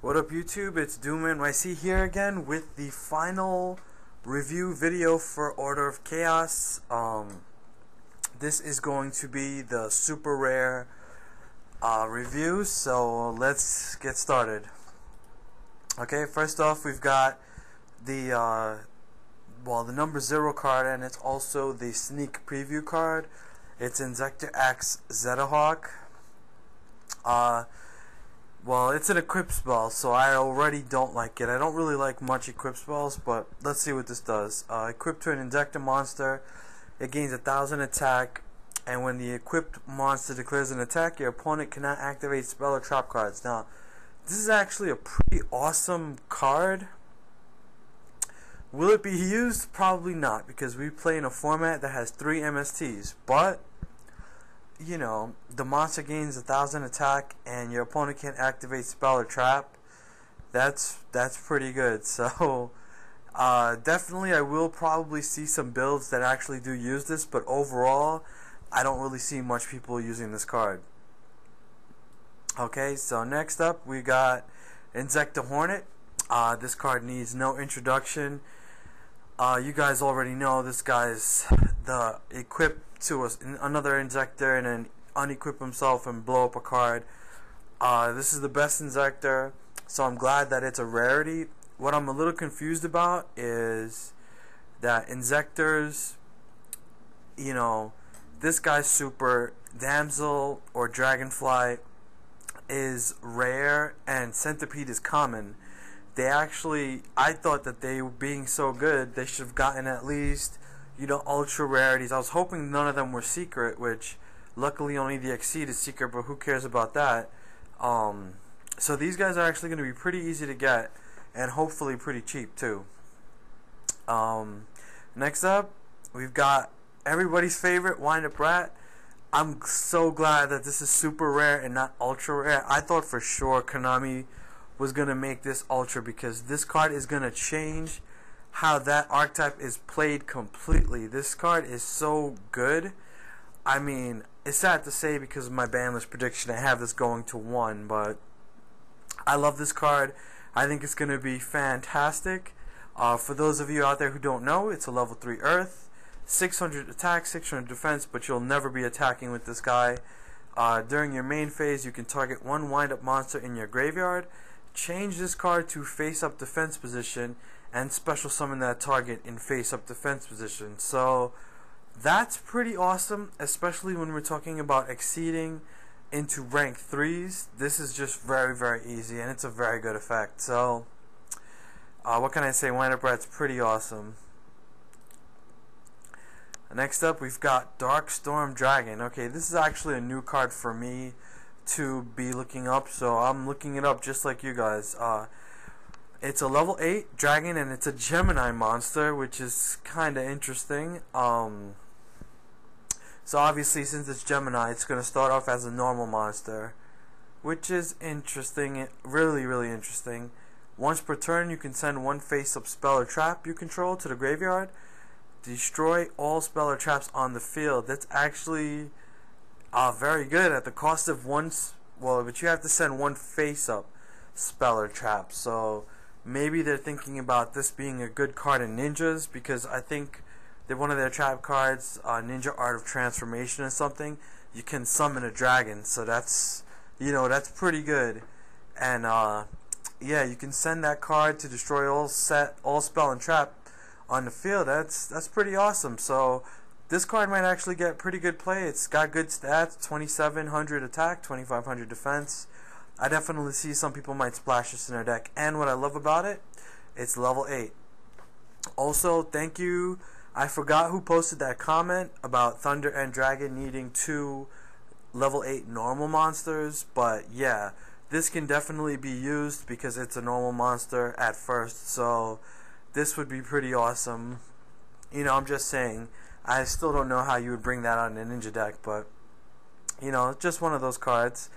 What up YouTube, it's Doomnyc here again with the final review video for Order of Chaos. This is going to be the super rare review, so let's get started. Okay, first off we've got the number 0 card, and it's also the sneak preview card. It's Inzektor X Zetahawk. Well, it's an equip spell, so I already don't like it. I don't really like much equip spells, but let's see what this does. Equipped to an Inzektor monster, it gains 1000 attack, and when the equipped monster declares an attack, your opponent cannot activate spell or trap cards. Now, this is actually a pretty awesome card. Will it be used? Probably not, because we play in a format that has 3 MSTs, but you know, the monster gains 1000 attack and your opponent can't activate spell or trap. That's pretty good. So definitely I will probably see some builds that actually do use this, but overall I don't really see much people using this card. Okay, so next up we got Inzektor Hornet. This card needs no introduction. You guys already know this guy's the equip to another Inzektor and then unequip himself and blow up a card. This is the best Inzektor, so I'm glad that it's a rarity. What I'm a little confused about is that Inzektors, you know, this guy's super Damsel or Dragonfly is rare and Centipede is common. They actually, I thought that they were being so good, they should have gotten at least, you know, ultra rarities. I was hoping none of them were secret, which luckily only the Exceed is secret, but who cares about that? So these guys are actually going to be pretty easy to get and hopefully pretty cheap too. Next up, we've got everybody's favorite Wind Up Rat. I'm so glad that this is super rare and not ultra rare. I thought for sure Konami was going to make this ultra, because this card is going to change how that archetype is played completely. This card is so good. I mean, it's sad to say because of my banlist prediction I have this going to 1, but I love this card. I think it's going to be fantastic. For those of you out there who don't know, it's a level 3 Earth, 600 attack, 600 defense, but you'll never be attacking with this guy. During your main phase, you can target one wind-up monster in your graveyard, change this card to face-up defense position, and special summon that target in face-up defense position. So that's pretty awesome, especially when we're talking about exceeding into rank 3s. This is just very, very easy, and it's a very good effect. So what can I say? Wind Up Rat's pretty awesome. Next up, we've got Dark Storm Dragon. Okay, this is actually a new card for me to be looking up, so I'm looking it up just like you guys. It's a level 8 dragon, and it's a Gemini monster, which is kind of interesting. So obviously, since it's Gemini, it's going to start off as a normal monster, which is interesting, really, really interesting. Once per turn, you can send one face-up spell or trap you control to the graveyard. Destroy all spell or traps on the field. That's actually very good at the cost of one. Well, but you have to send one face-up spell or trap. So maybe they're thinking about this being a good card in ninjas, because I think that one of their trap cards, Ninja Art of Transformation or something, you can summon a dragon. So that's, you know, that's pretty good. And yeah, you can send that card to destroy all spell and trap on the field. That's pretty awesome. So this card might actually get pretty good play. It's got good stats, 2700 attack, 2500 defense. I definitely see some people might splash this in their deck. And what I love about it, it's level 8. Also, thank you. I forgot who posted that comment about Thunder and Dragon needing 2 level 8 normal monsters. But yeah, this can definitely be used because it's a normal monster at first. So this would be pretty awesome. You know, I'm just saying, I still don't know how you would bring that on a ninja deck, but you know, just one of those cards.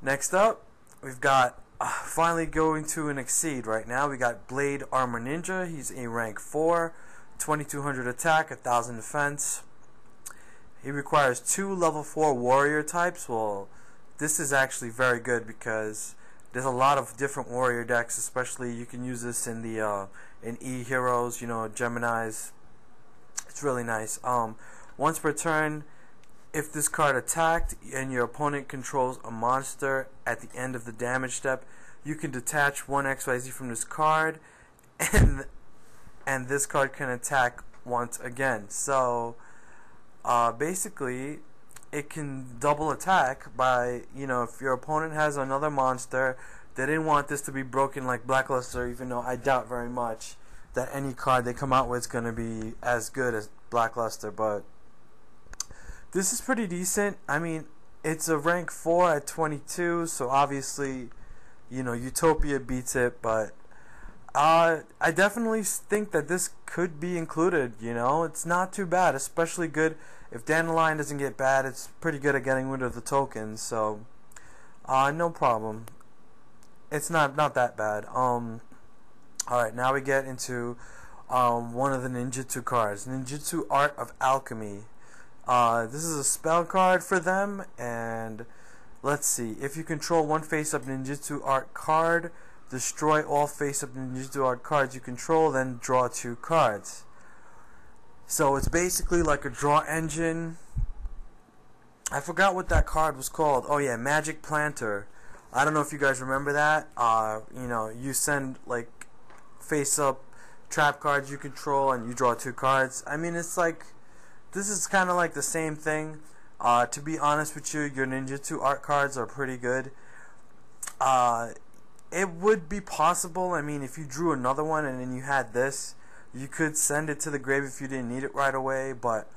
Next up, we've got finally going to an Exceed right now. We got Blade Armor Ninja. He's a rank 4, 2200 attack, 1000 defense. He requires 2 level 4 warrior types. Well, this is actually very good because There's a lot of different warrior decks, especially you can use this in the in E heroes, you know, Gemini's. It's really nice. Once per turn, if this card attacked and your opponent controls a monster at the end of the damage step, you can detach one XYZ from this card, and this card can attack once again. So basically, it can double attack by, you know, if your opponent has another monster, they didn't want this to be broken like Blackluster, even though I doubt very much that any card they come out with is going to be as good as Blackluster, but this is pretty decent. I mean, it's a rank 4 at 22, so obviously, you know, Utopia beats it, but I definitely think that this could be included, you know. It's not too bad, especially good if Dandelion doesn't get bad. It's pretty good at getting rid of the tokens, so no problem. It's not that bad. Alright, now we get into one of the ninjutsu cards, Ninjutsu Art of Alchemy. This is a spell card for them, and let's see. If you control one face-up ninjutsu art card, destroy all face-up ninjutsu art cards you control, then draw 2 cards. So it's basically like a draw engine. I forgot what that card was called. Oh yeah, Magic Planter. I don't know if you guys remember that. You know, you send like face-up trap cards you control, and you draw 2 cards. I mean, it's like, this is kind of like the same thing. To be honest with you, your ninjutsu art cards are pretty good. It would be possible, I mean, if you drew another one and then you had this, you could send it to the grave if you didn't need it right away, but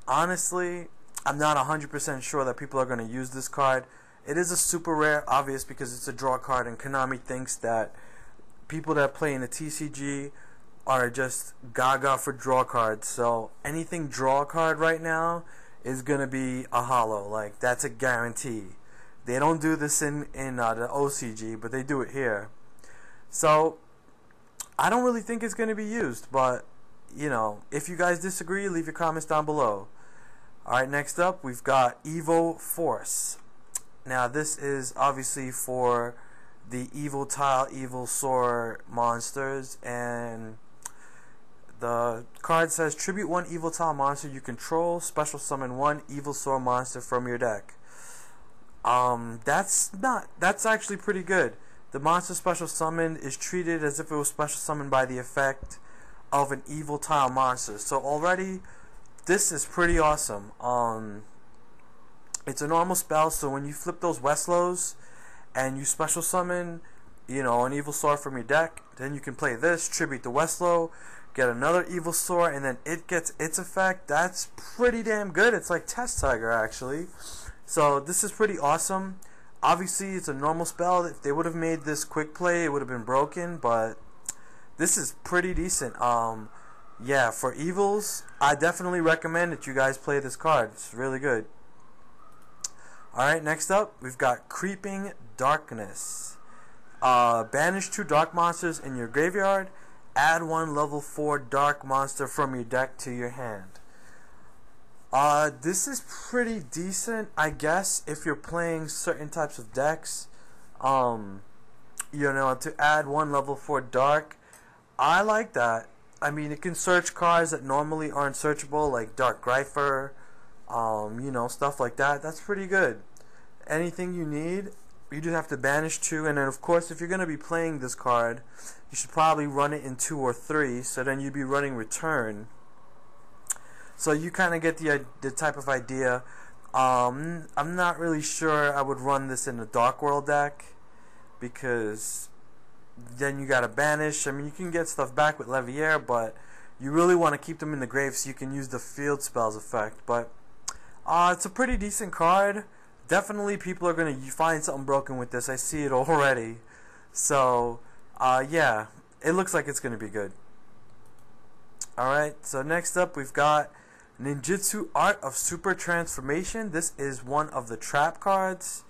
honestly, I'm not 100% sure that people are going to use this card. It is a super rare, obvious, because it's a draw card, and Konami thinks that people that play in the TCG are just gaga for draw cards, so anything draw card right now is going to be a holo. Like, that's a guarantee. They don't do this in the OCG, but they do it here. So I don't really think it's going to be used, but you know, if you guys disagree, leave your comments down below. Alright, next up we've got Evo Force. Now this is obviously for the Evil Tile, Evil Sword monsters, and the card says tribute 1 Evil Tile monster you control, special summon 1 Evil Sword monster from your deck. That's actually pretty good. The monster special summon is treated as if it was special summoned by the effect of an Evil Tile monster. So already, this is pretty awesome. It's a normal spell, so when you flip those Westlows and you special summon, you know, an Evil Sword from your deck, then you can play this, tribute the Westlow, get another Evil Sword, and then it gets its effect. That's pretty damn good. It's like Test Tiger, actually. So this is pretty awesome. Obviously, it's a normal spell. If they would have made this quick play, it would have been broken, but this is pretty decent. Yeah, for evils, I definitely recommend that you guys play this card. It's really good. Alright, next up, we've got Creeping Darkness. Banish 2 dark monsters in your graveyard. Add 1 level 4 dark monster from your deck to your hand. This is pretty decent, I guess, if you're playing certain types of decks. You know, to add 1 level 4 dark, I like that. I mean, it can search cards that normally aren't searchable, like Dark Grypher, you know, stuff like that. That's pretty good. Anything you need, you just have to banish 2, and then of course, if you're going to be playing this card, you should probably run it in 2 or 3, so then you'd be running Return. So you kind of get the type of idea. I'm not really sure I would run this in a Dark World deck, because then you gotta banish. I mean, you can get stuff back with Levier, but you really want to keep them in the grave so you can use the field spells effect. But it's a pretty decent card. Definitely people are going to find something broken with this. I see it already. So yeah, it looks like it's going to be good. Alright, so next up we've got Ninjutsu Art of Super Transformation. This is one of the trap cards.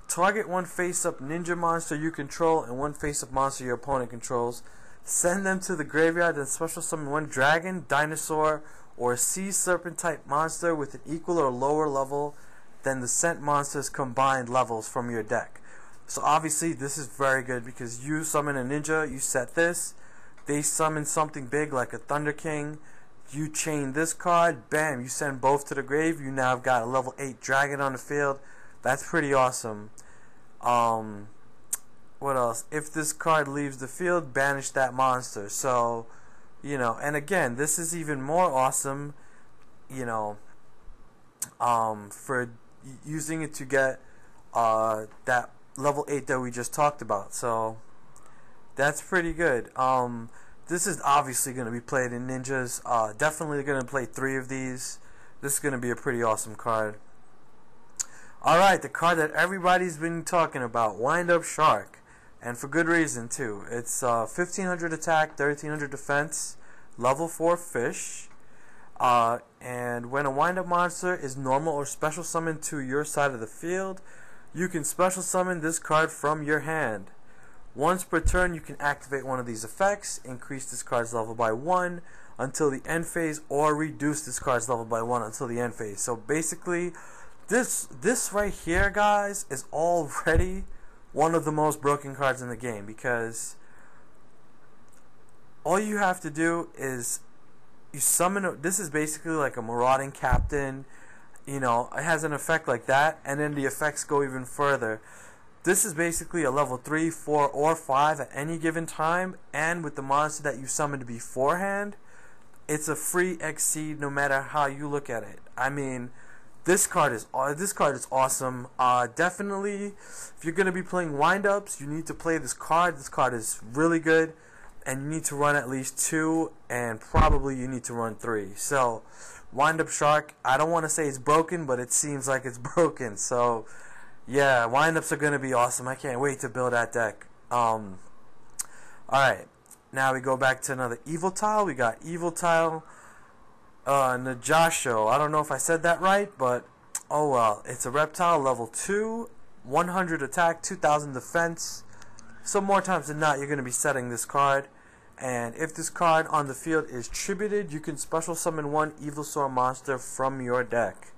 Target 1 face-up ninja monster you control and 1 face-up monster your opponent controls. Send them to the graveyard, then special summon 1 dragon, dinosaur, or sea serpent type monster with an equal or lower level than the sent monster's combined levels from your deck. So obviously this is very good because you summon a ninja, you set this, they summon something big like a Thunder King, you chain this card, bam, you send both to the grave, you now have got a level 8 dragon on the field. That's pretty awesome. What else? If this card leaves the field, banish that monster. So, you know, and again, this is even more awesome, you know, for using it to get that level 8 that we just talked about. So that's pretty good. This is obviously going to be played in ninjas. Definitely going to play 3 of these. This is going to be a pretty awesome card. Alright, the card that everybody's been talking about, Wind Up Shark. And for good reason too. It's 1500 attack, 1300 defense, level 4 fish. And when a wind up monster is normal or special summoned to your side of the field, you can special summon this card from your hand. Once per turn, you can activate one of these effects, increase this card's level by 1 until the end phase, or reduce this card's level by 1 until the end phase. So basically, this right here, guys, is already one of the most broken cards in the game, because all you have to do is you summon this is basically like a marauding captain. You know, it has an effect like that, and then the effects go even further. This is basically a level 3, 4, or 5 at any given time, and with the monster that you summoned beforehand, it's a free exceed no matter how you look at it. I mean, this card is awesome. Definitely, if you're going to be playing wind-ups, you need to play this card. This card is really good, and you need to run at least 2, and probably you need to run 3. So, Wind-Up Shark, I don't want to say it's broken, but it seems like it's broken. So, yeah, wind-ups are going to be awesome. I can't wait to build that deck. Alright, now we go back to another Evil Tile. We got Evil Tile Najasho. I don't know if I said that right, but oh well. It's a reptile, level 2, 100 attack, 2000 defense. So more times than not, you're going to be setting this card. And if this card on the field is tributed, you can special summon one Evilsaur monster from your deck.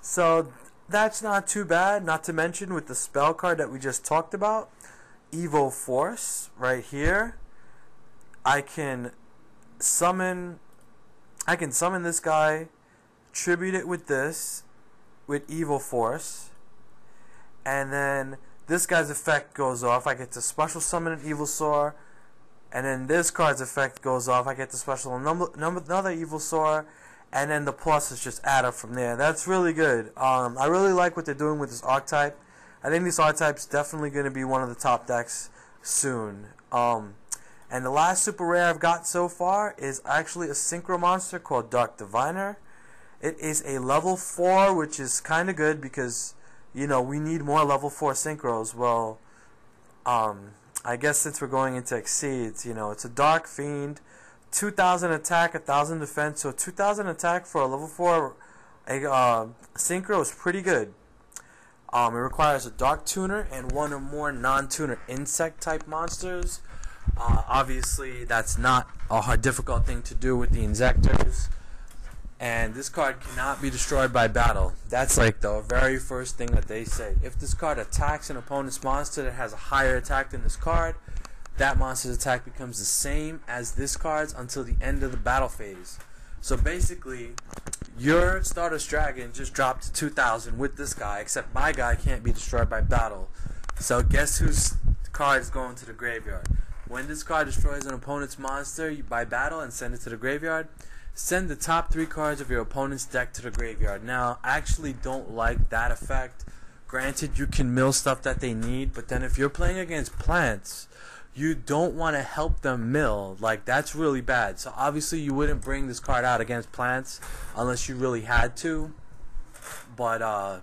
So that's not too bad. Not to mention with the spell card that we just talked about, Evo Force, right here. I can summon this guy, tribute it with this, with Evil Force, and then this guy's effect goes off. I get to special summon an Evilsaur, and then this card's effect goes off. I get to special another Evilsaur, and then the plus is just add up from there. That's really good. I really like what they're doing with this archetype. I think this archetype's definitely going to be one of the top decks soon. And the last super rare I've got so far is actually a synchro monster called Dark Diviner. It is a level 4, which is kind of good because, you know, we need more level 4 synchros. Well, I guess since we're going into exceeds, you know, it's a Dark Fiend, 2000 attack, 1000 defense, so 2000 attack for a level 4 synchro is pretty good. It requires a Dark Tuner and one or more non-tuner insect type monsters. Obviously, that's not a difficult thing to do with the Inzectors. And this card cannot be destroyed by battle. That's like the very first thing that they say. If this card attacks an opponent's monster that has a higher attack than this card, that monster's attack becomes the same as this card's until the end of the battle phase. So basically, your Stardust Dragon just dropped to 2000 with this guy, except my guy can't be destroyed by battle. So guess whose card is going to the graveyard? When this card destroys an opponent's monster by battle and send it to the graveyard, send the top 3 cards of your opponent's deck to the graveyard. Now, I actually don't like that effect. Granted, you can mill stuff that they need, but then if you're playing against plants, you don't want to help them mill. Like, that's really bad. So obviously you wouldn't bring this card out against plants unless you really had to. But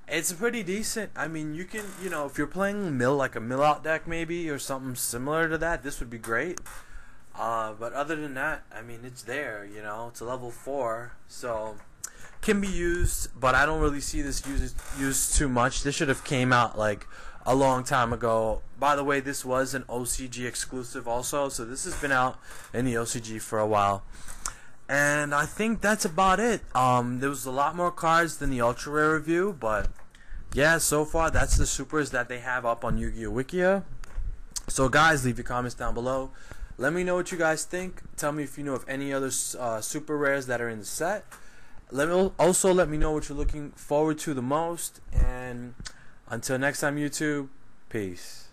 it's pretty decent. I mean, you can, you know, if you're playing mill, like a mill out deck maybe, or something similar to that, this would be great. But other than that, I mean, it's there, you know, it's a level 4, so can be used, but I don't really see this used too much. This should have came out like a long time ago. By the way, this was an OCG exclusive also, so this has been out in the OCG for a while. And I think that's about it. There was a lot more cards than the ultra rare review, but yeah, so far that's the supers that they have up on Yu-Gi-Oh! Wikia. So guys, leave your comments down below. Let me know what you guys think. Tell me if you know of any other super rares that are in the set. Also let me know what you're looking forward to the most. And until next time, YouTube, peace.